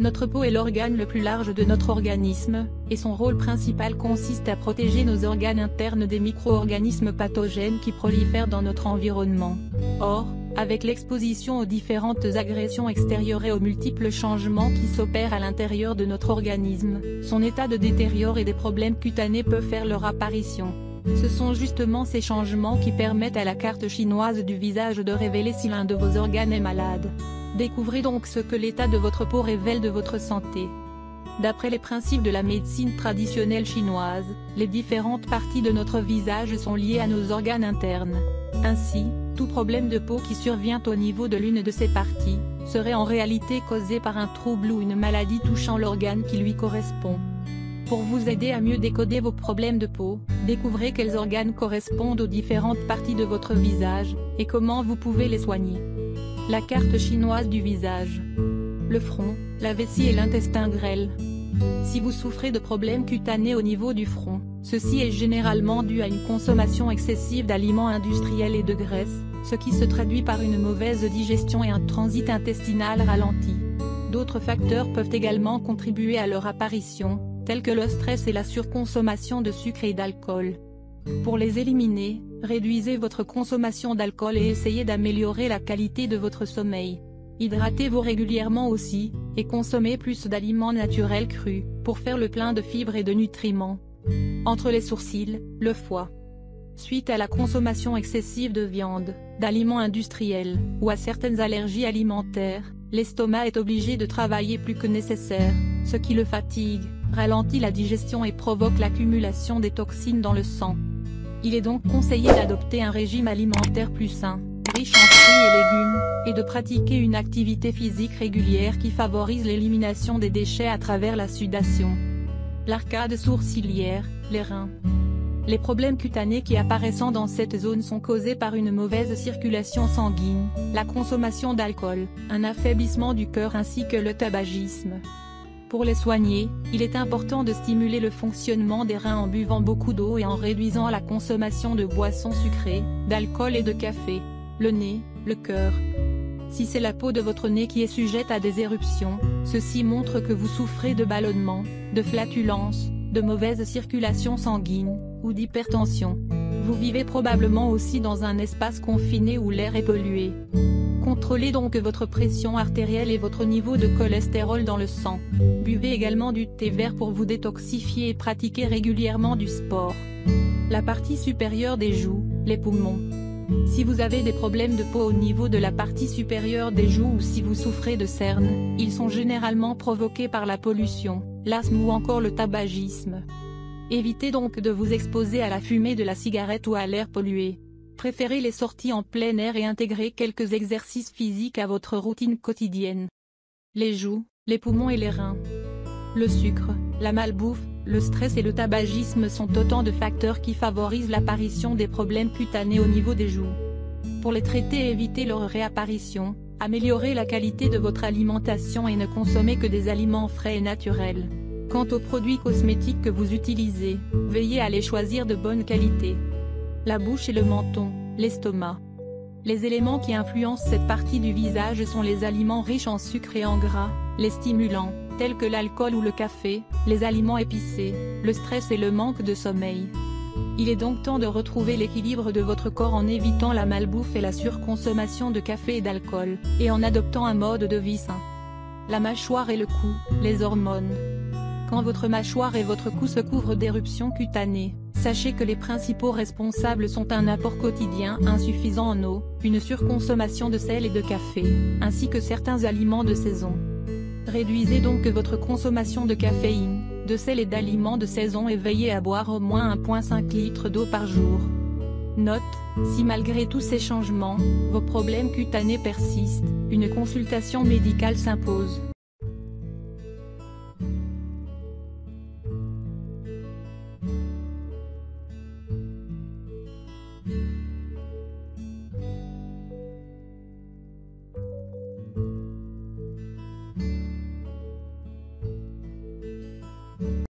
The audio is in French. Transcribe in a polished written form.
Notre peau est l'organe le plus large de notre organisme, et son rôle principal consiste à protéger nos organes internes des micro-organismes pathogènes qui prolifèrent dans notre environnement. Or, avec l'exposition aux différentes agressions extérieures et aux multiples changements qui s'opèrent à l'intérieur de notre organisme, son état de détériore et des problèmes cutanés peuvent faire leur apparition. Ce sont justement ces changements qui permettent à la carte chinoise du visage de révéler si l'un de vos organes est malade. Découvrez donc ce que l'état de votre peau révèle de votre santé. D'après les principes de la médecine traditionnelle chinoise, les différentes parties de notre visage sont liées à nos organes internes. Ainsi, tout problème de peau qui survient au niveau de l'une de ces parties, serait en réalité causé par un trouble ou une maladie touchant l'organe qui lui correspond. Pour vous aider à mieux décoder vos problèmes de peau, découvrez quels organes correspondent aux différentes parties de votre visage, et comment vous pouvez les soigner. La carte chinoise du visage. Le front, la vessie et l'intestin grêle. Si vous souffrez de problèmes cutanés au niveau du front, ceci est généralement dû à une consommation excessive d'aliments industriels et de graisses, ce qui se traduit par une mauvaise digestion et un transit intestinal ralenti. D'autres facteurs peuvent également contribuer à leur apparition, tels que le stress et la surconsommation de sucre et d'alcool. Pour les éliminer, réduisez votre consommation d'alcool et essayez d'améliorer la qualité de votre sommeil. Hydratez-vous régulièrement aussi, et consommez plus d'aliments naturels crus, pour faire le plein de fibres et de nutriments. Entre les sourcils, le foie. Suite à la consommation excessive de viande, d'aliments industriels, ou à certaines allergies alimentaires, l'estomac est obligé de travailler plus que nécessaire, ce qui le fatigue, ralentit la digestion et provoque l'accumulation des toxines dans le sang. Il est donc conseillé d'adopter un régime alimentaire plus sain, riche en fruits et légumes, et de pratiquer une activité physique régulière qui favorise l'élimination des déchets à travers la sudation. L'arcade sourcilière, les reins. Les problèmes cutanés qui apparaissent dans cette zone sont causés par une mauvaise circulation sanguine, la consommation d'alcool, un affaiblissement du cœur ainsi que le tabagisme. Pour les soigner, il est important de stimuler le fonctionnement des reins en buvant beaucoup d'eau et en réduisant la consommation de boissons sucrées, d'alcool et de café. Le nez, le cœur. Si c'est la peau de votre nez qui est sujette à des éruptions, ceci montre que vous souffrez de ballonnement, de flatulence, de mauvaise circulation sanguine, ou d'hypertension. Vous vivez probablement aussi dans un espace confiné où l'air est pollué. Contrôlez donc votre pression artérielle et votre niveau de cholestérol dans le sang. Buvez également du thé vert pour vous détoxifier et pratiquez régulièrement du sport. La partie supérieure des joues, les poumons. Si vous avez des problèmes de peau au niveau de la partie supérieure des joues ou si vous souffrez de cernes, ils sont généralement provoqués par la pollution, l'asthme ou encore le tabagisme. Évitez donc de vous exposer à la fumée de la cigarette ou à l'air pollué. Préférez les sorties en plein air et intégrez quelques exercices physiques à votre routine quotidienne. Les joues, les poumons et les reins. Le sucre, la malbouffe, le stress et le tabagisme sont autant de facteurs qui favorisent l'apparition des problèmes cutanés au niveau des joues. Pour les traiter et éviter leur réapparition, améliorez la qualité de votre alimentation et ne consommez que des aliments frais et naturels. Quant aux produits cosmétiques que vous utilisez, veillez à les choisir de bonne qualité. La bouche et le menton, l'estomac. Les éléments qui influencent cette partie du visage sont les aliments riches en sucre et en gras, les stimulants, tels que l'alcool ou le café, les aliments épicés, le stress et le manque de sommeil. Il est donc temps de retrouver l'équilibre de votre corps en évitant la malbouffe et la surconsommation de café et d'alcool, et en adoptant un mode de vie sain. La mâchoire et le cou, les hormones. Quand votre mâchoire et votre cou se couvrent d'éruptions cutanées, sachez que les principaux responsables sont un apport quotidien insuffisant en eau, une surconsommation de sel et de café, ainsi que certains aliments de saison. Réduisez donc votre consommation de caféine, de sel et d'aliments de saison et veillez à boire au moins 1,5 litre d'eau par jour. Note, si malgré tous ces changements, vos problèmes cutanés persistent, une consultation médicale s'impose.